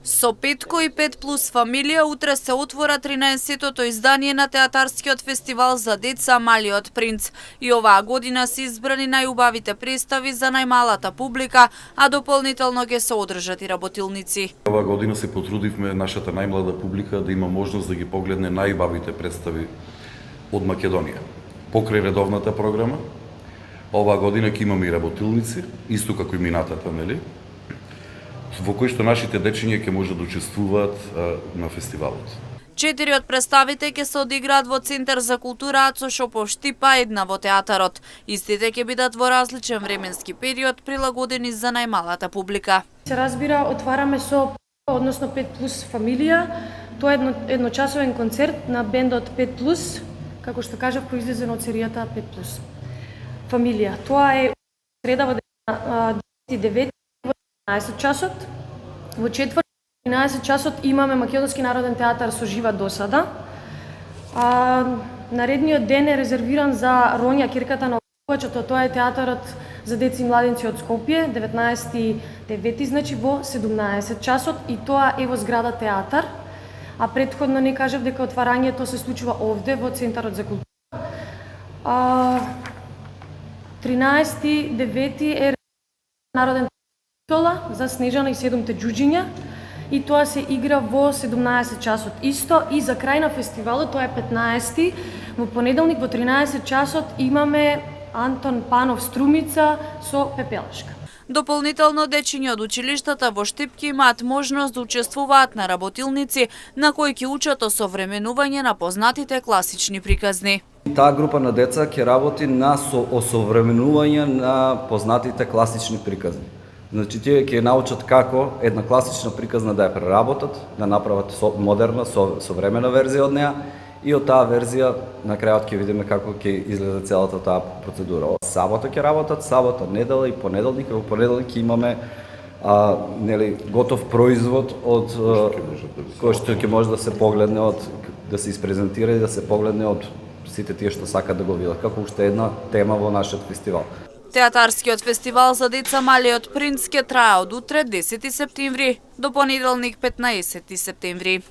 Со Петко и 5+ фамилија утре се отвора 13-тото издание на театарскиот фестивал за деца Малиот принц. И оваа година се избрани најубавите представи за најмалата публика, а дополнително ќе се одржат и работилници. Оваа година се потрудивме нашата најмлада публика да има можност да ги погледне најубавите представи од Македонија. Покрај редовната програма, оваа година ќе имаме и работилници, исто како и минатата, нели? Во кој што нашите дечиња ќе можат да учествуваат на фестивалот. 4 од представите ќе се одиграат во Центар за култура Ацо Шопов-Штипа, една во театарот. Истите ќе бидат во различен временски период, прилагодени за најмалата публика. Се разбира, отвараме со, односно 5+ фамилија. Тоа е едночасовен концерт на бендот 5+, како што кажав, произлезен од серијата 5+ фамилија. Тоа е среда во 29 во 12 часот. Во четврток 13 часот имаме Македонски народен театар со жива досада. Наредниот ден е резервиран за Ронја Кирката на Обувачето, тоа е театарот за деца и младенци од Скопје, 19.9, значи во 17 часот, и тоа е во зграда театар. А претходно не кажав дека отварањето се случува овде во Центарот за култура. 13.9 е народен театар за Снежана и 7-те џуџиња, и тоа се игра во 17 часот исто. И за крај на фестивалот, тоа е 15-ти, во понеделник во 13 часот имаме Антон Панов Струмица со Пепелашка. Дополнително дечиња од училиштата во Штипки имаат можност да учествуваат на работилници на кои ќе учат осовременување на познатите класични приказни. Таа група на деца ќе работи на осовременување на познатите класични приказни. Значи, тие ќе научат како една класична приказна да ја преработат, да направат модерна, современа верзија од неа, и од таа верзија на крајот ќе видиме како ќе изгледа целата таа процедура. Сабота ќе работат, сабота, недела и понеделник. Во понеделник имаме готов производ од кој што ќе може да се погледне, да се испрезентира и да се погледне од сите тие што сакат да го видат, како уште една тема во нашиот фестивал. Театарскиот фестивал за деца Малиот принц ќе трае од утре 10 септември до понеделник 15 септември.